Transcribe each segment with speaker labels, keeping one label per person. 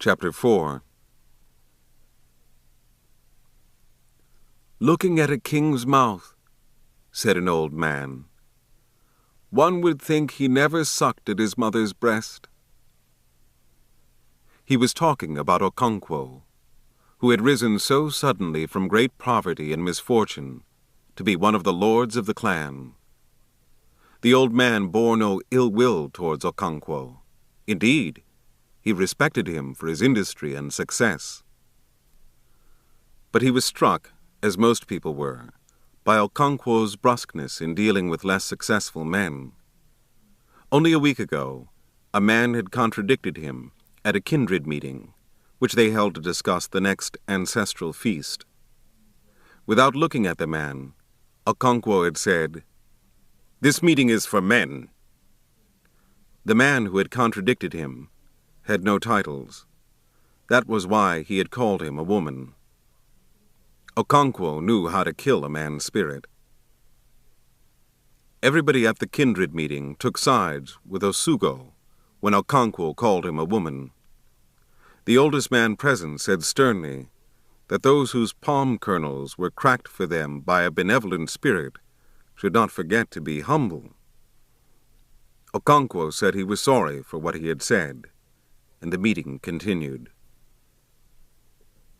Speaker 1: Chapter 4. "Looking at a king's mouth," said an old man, "one would think he never sucked at his mother's breast." He was talking about Okonkwo, who had risen so suddenly from great poverty and misfortune to be one of the lords of the clan. The old man bore no ill will towards Okonkwo. Indeed, he respected him for his industry and success. But he was struck, as most people were, by Okonkwo's brusqueness in dealing with less successful men. Only a week ago, a man had contradicted him at a kindred meeting, which they held to discuss the next ancestral feast. Without looking at the man, Okonkwo had said, "This meeting is for men." The man who had contradicted him had no titles. That was why he had called him a woman. Okonkwo knew how to kill a man's spirit. Everybody at the kindred meeting took sides with Osugo when Okonkwo called him a woman. The oldest man present said sternly that those whose palm kernels were cracked for them by a benevolent spirit should not forget to be humble. Okonkwo said he was sorry for what he had said, and the meeting continued.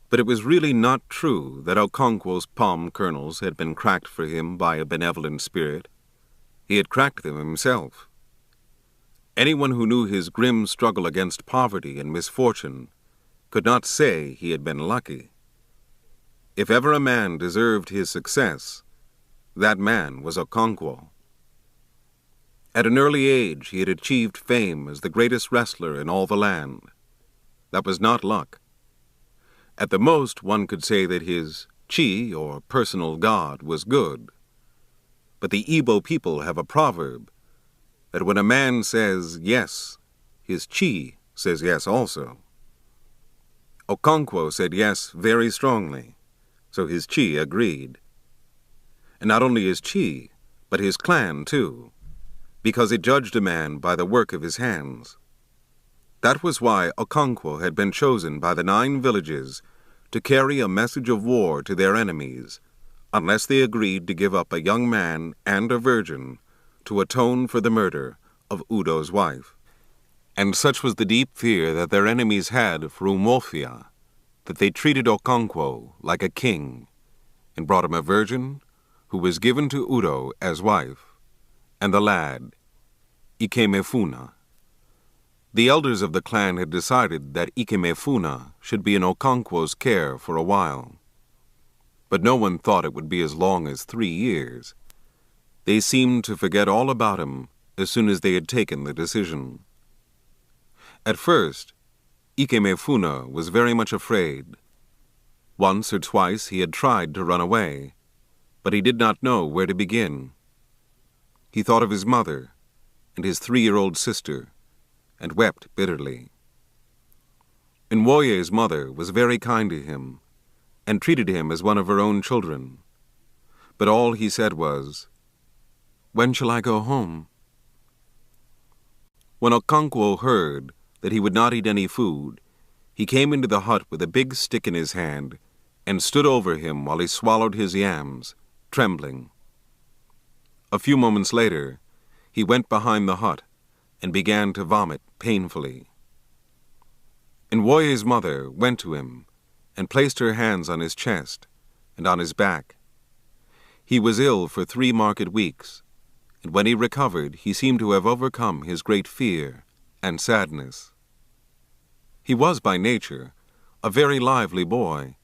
Speaker 1: But it was really not true that Okonkwo's palm kernels had been cracked for him by a benevolent spirit. He had cracked them himself. Anyone who knew his grim struggle against poverty and misfortune could not say he had been lucky. If ever a man deserved his success, that man was Okonkwo. At an early age, he had achieved fame as the greatest wrestler in all the land. That was not luck. At the most, one could say that his chi, or personal god, was good. But the Igbo people have a proverb that when a man says yes, his chi says yes also. Okonkwo said yes very strongly, so his chi agreed. And not only his chi, but his clan too, because it judged a man by the work of his hands. That was why Okonkwo had been chosen by the 9 villages to carry a message of war to their enemies, unless they agreed to give up a young man and a virgin to atone for the murder of Udo's wife. And such was the deep fear that their enemies had for Umuofia, that they treated Okonkwo like a king, and brought him a virgin who was given to Udo as wife, and the lad, Ikemefuna. The elders of the clan had decided that Ikemefuna should be in Okonkwo's care for a while. But no one thought it would be as long as 3 years. They seemed to forget all about him as soon as they had taken the decision. At first, Ikemefuna was very much afraid. Once or twice he had tried to run away, but he did not know where to begin. He thought of his mother and his 3-year-old sister, and wept bitterly. Nwoye's mother was very kind to him, and treated him as one of her own children. But all he said was, "When shall I go home?" When Okonkwo heard that he would not eat any food, he came into the hut with a big stick in his hand and stood over him while he swallowed his yams, trembling. A few moments later, he went behind the hut and began to vomit painfully. Nwoye's mother went to him and placed her hands on his chest and on his back. He was ill for 3 market weeks, and when he recovered, he seemed to have overcome his great fear and sadness. He was by nature a very lively boy,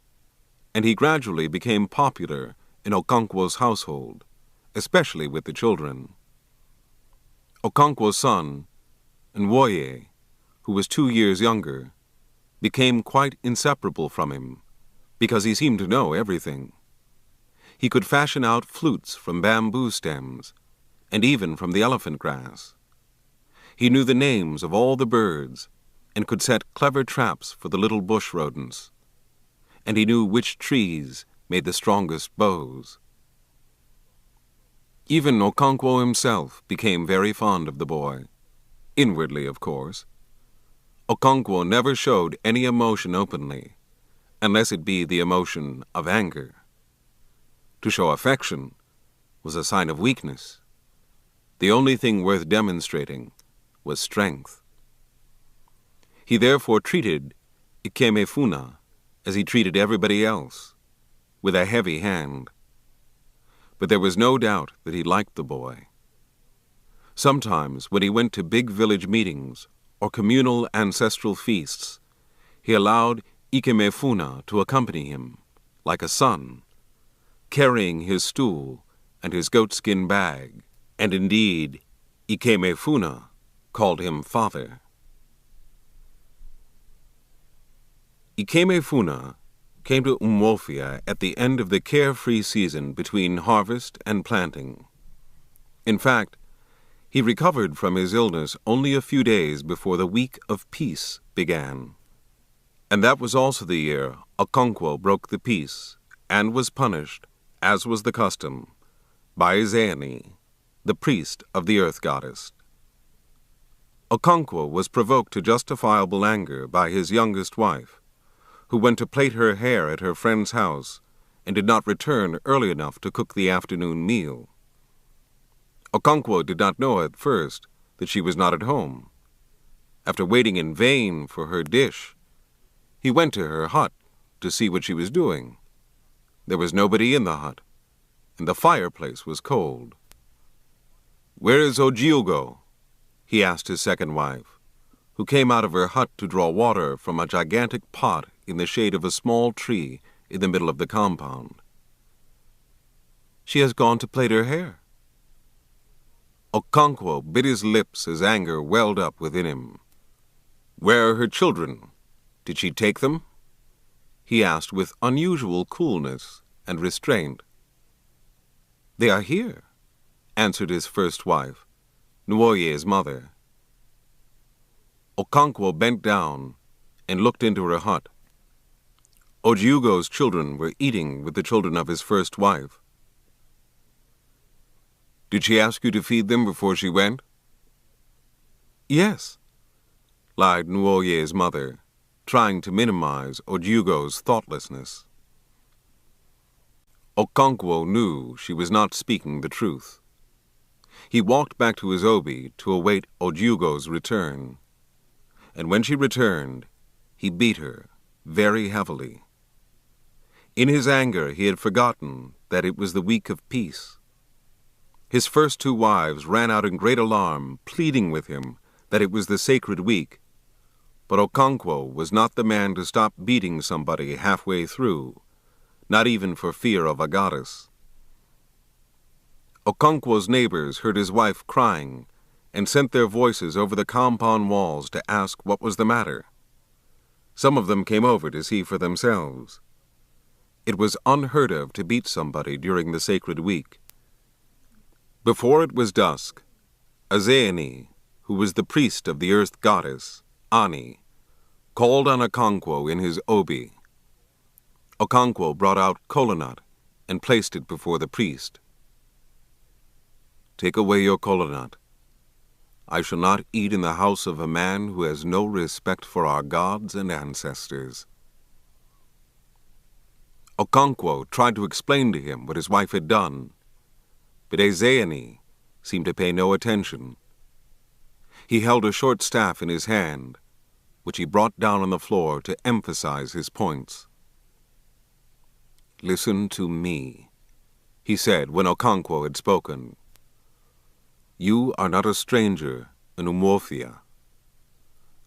Speaker 1: and he gradually became popular in Okonkwo's household, especially with the children. Okonkwo's son, Nwoye, who was 2 years younger, became quite inseparable from him, because he seemed to know everything. He could fashion out flutes from bamboo stems, and even from the elephant grass. He knew the names of all the birds, and could set clever traps for the little bush rodents. And he knew which trees made the strongest bows. Even Okonkwo himself became very fond of the boy, inwardly, of course. Okonkwo never showed any emotion openly, unless it be the emotion of anger. To show affection was a sign of weakness. The only thing worth demonstrating was strength. He therefore treated Ikemefuna as he treated everybody else, with a heavy hand. But there was no doubt that he liked the boy. Sometimes, when he went to big village meetings or communal ancestral feasts, he allowed Ikemefuna to accompany him, like a son, carrying his stool and his goatskin bag, and indeed, Ikemefuna called him father. Ikemefuna came to Umuofia at the end of the carefree season between harvest and planting. In fact, he recovered from his illness only a few days before the week of peace began. And that was also the year Okonkwo broke the peace and was punished, as was the custom, by Zeani, the priest of the earth goddess. Okonkwo was provoked to justifiable anger by his youngest wife, who went to plait her hair at her friend's house and did not return early enough to cook the afternoon meal. Okonkwo did not know at first that she was not at home. After waiting in vain for her dish, he went to her hut to see what she was doing. There was nobody in the hut, and the fireplace was cold. "Where is Ojiugo?" he asked his second wife, who came out of her hut to draw water from a gigantic pot in the shade of a small tree in the middle of the compound. "She has gone to plait her hair." Okonkwo bit his lips as anger welled up within him. "Where are her children? Did she take them?" he asked with unusual coolness and restraint. "They are here," answered his first wife, Nuoye's mother. Okonkwo bent down and looked into her hut. Ojiugo's children were eating with the children of his first wife. "Did she ask you to feed them before she went?" "Yes," lied Nuoye's mother, trying to minimize Ojiugo's thoughtlessness. Okonkwo knew she was not speaking the truth. He walked back to his obi to await Ojiugo's return, and when she returned, he beat her very heavily. In his anger, he had forgotten that it was the week of peace. His first two wives ran out in great alarm, pleading with him that it was the sacred week, but Okonkwo was not the man to stop beating somebody halfway through, not even for fear of a goddess. Okonkwo's neighbors heard his wife crying and sent their voices over the compound walls to ask what was the matter. Some of them came over to see for themselves. It was unheard of to beat somebody during the sacred week. Before it was dusk, Zeani, who was the priest of the earth goddess, Ani, called on Okonkwo in his obi. Okonkwo brought out kola nut and placed it before the priest. "Take away your kola nut. I shall not eat in the house of a man who has no respect for our gods and ancestors." Okonkwo tried to explain to him what his wife had done, but Zeani seemed to pay no attention. He held a short staff in his hand, which he brought down on the floor to emphasize his points. "Listen to me," he said when Okonkwo had spoken. "You are not a stranger in Umuofia.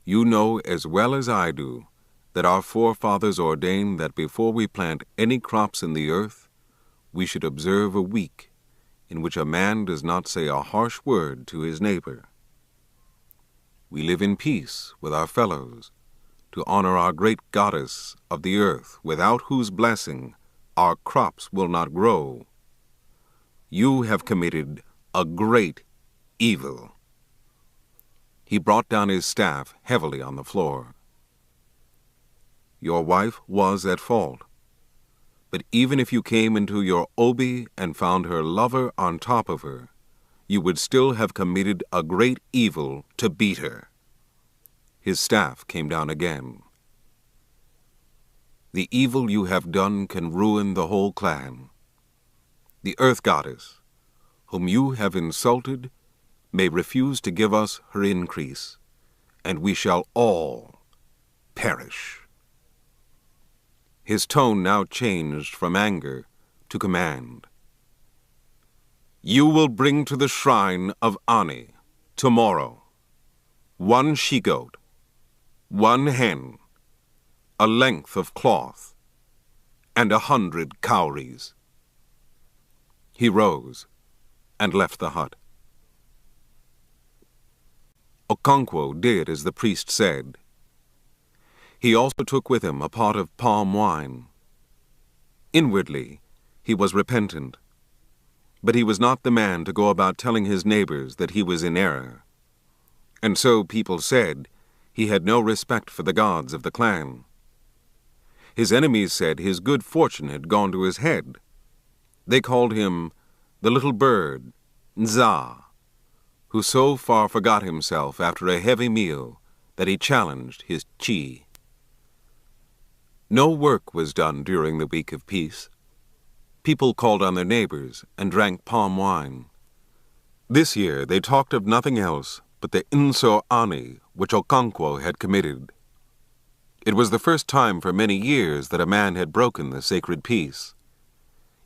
Speaker 1: You know as well as I do that our forefathers ordained that before we plant any crops in the earth, we should observe a week in which a man does not say a harsh word to his neighbor. We live in peace with our fellows to honor our great goddess of the earth, without whose blessing our crops will not grow. You have committed a great evil." He brought down his staff heavily on the floor. "Your wife was at fault, but even if you came into your obi and found her lover on top of her, you would still have committed a great evil to beat her." his staff came down again. The evil you have done can ruin the whole clan. The earth goddess, whom you have insulted, may refuse to give us her increase, and we shall all perish. His tone now changed from anger to command. You will bring to the shrine of Ani tomorrow 1 she-goat, 1 hen, a length of cloth, and 100 cowries. He rose and left the hut. Okonkwo did as the priest said. He also took with him a pot of palm wine. Inwardly, he was repentant, but he was not the man to go about telling his neighbors that he was in error. And so people said he had no respect for the gods of the clan. His enemies said his good fortune had gone to his head. They called him the little bird, Nza, who so far forgot himself after a heavy meal that he challenged his chi. No work was done during the week of peace. People called on their neighbors and drank palm wine. This year they talked of nothing else but the inso ani which Okonkwo had committed. It was the first time for many years that a man had broken the sacred peace.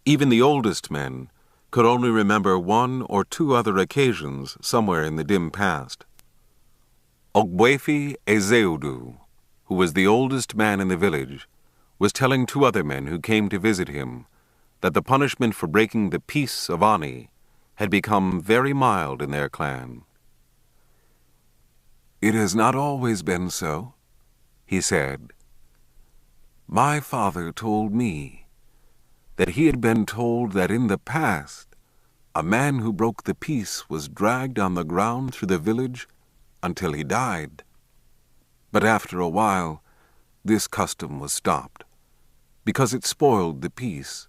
Speaker 1: Even the oldest men could only remember 1 or 2 other occasions somewhere in the dim past. Ogbuefi Ezeudu, who was the oldest man in the village, was telling 2 other men who came to visit him that the punishment for breaking the peace of Ani had become very mild in their clan. It has not always been so, he said. My father told me that he had been told that in the past a man who broke the peace was dragged on the ground through the village until he died. But after a while, this custom was stopped, because it spoiled the peace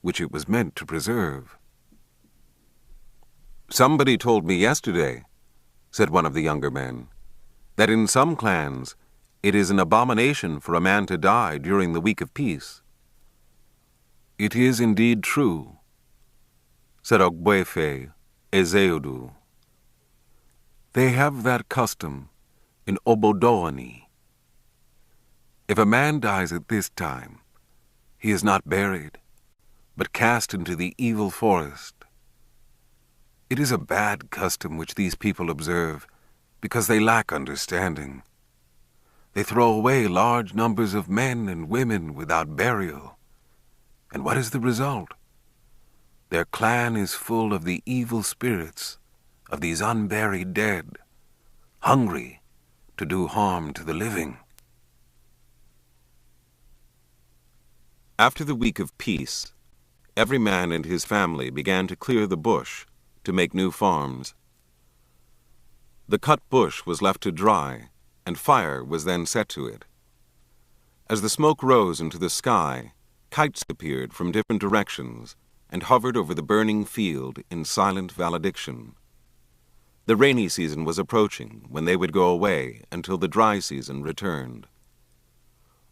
Speaker 1: which it was meant to preserve. Somebody told me yesterday, said one of the younger men, that in some clans it is an abomination for a man to die during the week of peace. It is indeed true, said Ogbuefi Ezeudu. They have that custom in Obodoani. If a man dies at this time, he is not buried, but cast into the evil forest. It is a bad custom which these people observe because they lack understanding. They throw away large numbers of men and women without burial. And what is the result? Their clan is full of the evil spirits of these unburied dead, hungry to do harm to the living. After the week of peace, every man and his family began to clear the bush to make new farms. The cut bush was left to dry, and fire was then set to it. As the smoke rose into the sky, kites appeared from different directions and hovered over the burning field in silent valediction. The rainy season was approaching when they would go away until the dry season returned.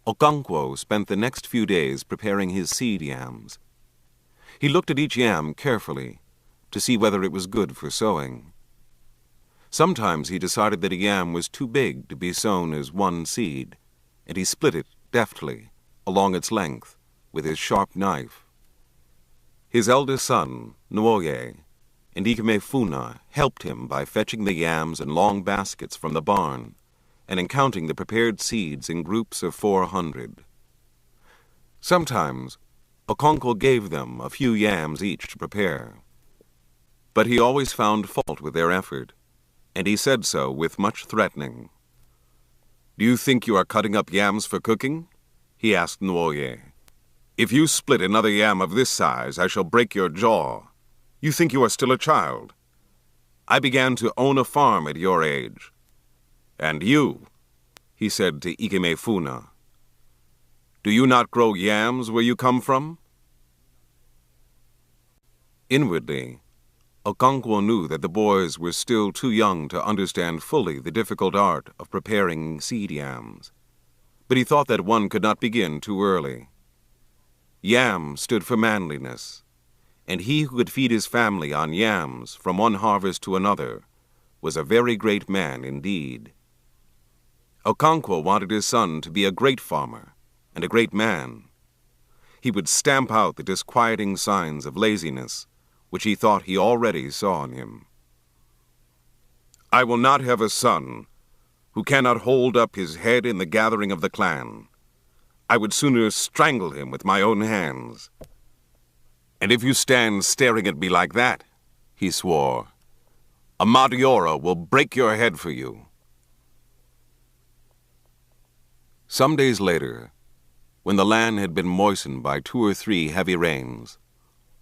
Speaker 1: Okonkwo spent the next few days preparing his seed yams. He looked at each yam carefully to see whether it was good for sowing. Sometimes he decided that a yam was too big to be sown as one seed, and he split it deftly along its length with his sharp knife. His eldest son, Nuoye, and Ikemefuna helped him by fetching the yams in long baskets from the barn and in counting the prepared seeds in groups of 400. Sometimes Okonkwo gave them a few yams each to prepare. But he always found fault with their effort, and he said so with much threatening. "Do you think you are cutting up yams for cooking?" he asked Nuoye. "If you split another yam of this size, I shall break your jaw. You think you are still a child. I began to own a farm at your age. And you," he said to Ikemefuna, "do you not grow yams where you come from?" Inwardly, Okonkwo knew that the boys were still too young to understand fully the difficult art of preparing seed yams, but he thought that one could not begin too early. Yam stood for manliness, and he who could feed his family on yams from one harvest to another was a very great man indeed. Okonkwo wanted his son to be a great farmer and a great man. He would stamp out the disquieting signs of laziness which he thought he already saw in him. "I will not have a son who cannot hold up his head in the gathering of the clan. I would sooner strangle him with my own hands. And if you stand staring at me like that," he swore, "a Madiora will break your head for you." Some days later, when the land had been moistened by 2 or 3 heavy rains,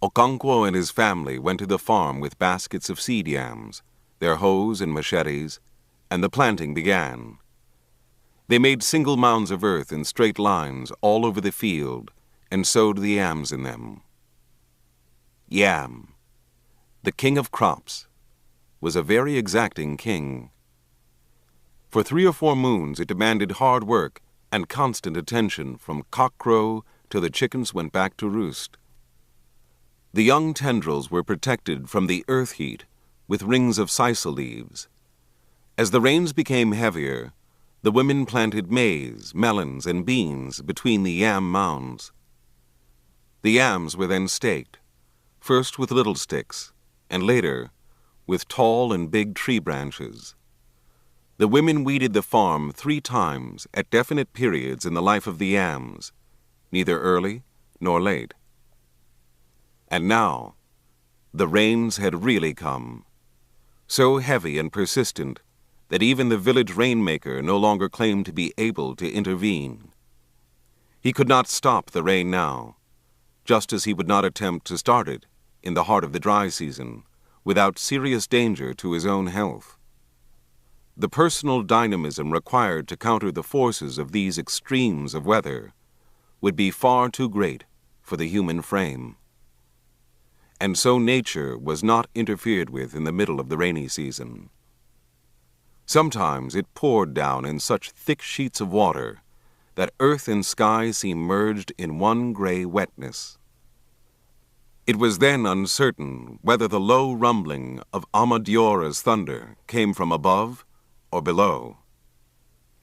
Speaker 1: Okonkwo and his family went to the farm with baskets of seed yams, their hoes and machetes, and the planting began. They made single mounds of earth in straight lines all over the field and sowed the yams in them. Yam, the king of crops, was a very exacting king. For 3 or 4 moons it demanded hard work and constant attention from cockcrow till the chickens went back to roost. The young tendrils were protected from the earth heat with rings of sisal leaves. As the rains became heavier, the women planted maize, melons, and beans between the yam mounds. The yams were then staked, first with little sticks, and later with tall and big tree branches. The women weeded the farm 3 times at definite periods in the life of the yams, neither early nor late. And now, the rains had really come, so heavy and persistent that even the village rainmaker no longer claimed to be able to intervene. He could not stop the rain now, just as he would not attempt to start it in the heart of the dry season without serious danger to his own health. The personal dynamism required to counter the forces of these extremes of weather would be far too great for the human frame. And so nature was not interfered with in the middle of the rainy season. Sometimes it poured down in such thick sheets of water that earth and sky seemed merged in one gray wetness. It was then uncertain whether the low rumbling of Amadiora's thunder came from above or below.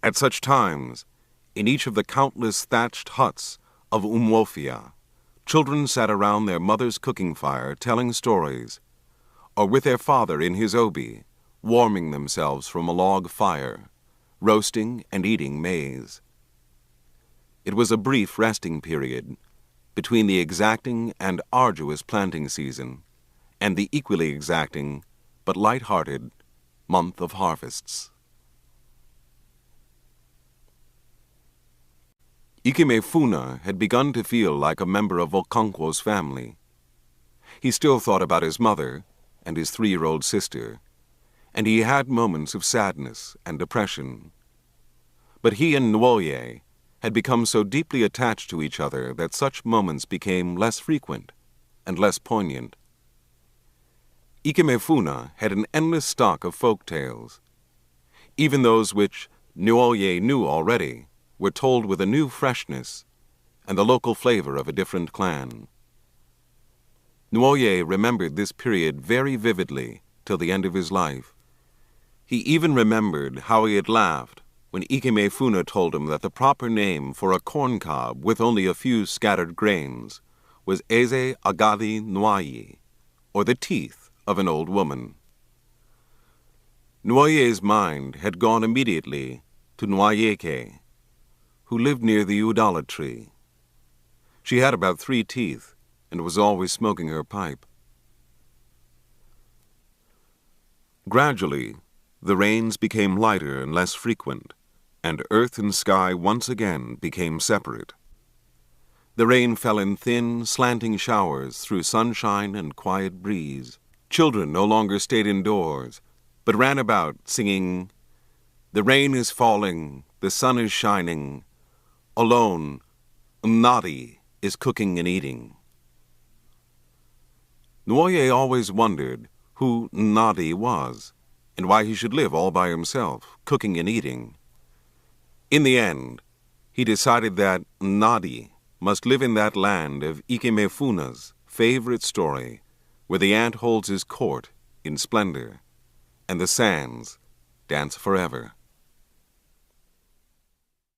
Speaker 1: At such times, in each of the countless thatched huts of Umuofia, children sat around their mother's cooking fire telling stories, or with their father in his obi, warming themselves from a log fire, roasting and eating maize. It was a brief resting period between the exacting and arduous planting season and the equally exacting but light-hearted month of harvests. Ikemefuna had begun to feel like a member of Okonkwo's family. He still thought about his mother and his 3-year-old sister, and he had moments of sadness and depression. But he and Nwoye had become so deeply attached to each other that such moments became less frequent and less poignant. Ikemefuna had an endless stock of folk tales. Even those which Nwoye knew already were told with a new freshness and the local flavor of a different clan. Nwoye remembered this period very vividly till the end of his life. He even remembered how he had laughed when Ikemefuna told him that the proper name for a corn cob with only a few scattered grains was Eze Agadi Nwayi, or the teeth of an old woman. Nwoye's mind had gone immediately to Nwayeke, who lived near the udala tree. She had about 3 teeth and was always smoking her pipe. Gradually, the rains became lighter and less frequent, and earth and sky once again became separate. The rain fell in thin, slanting showers through sunshine and quiet breeze. Children no longer stayed indoors, but ran about singing, "The rain is falling, the sun is shining. Alone, Nadi is cooking and eating." Nwoye always wondered who Nnadi was, and why he should live all by himself, cooking and eating. In the end, he decided that Nnadi must live in that land of Ikemefuna's favorite story, where the ant holds his court in splendor, and the sands dance forever.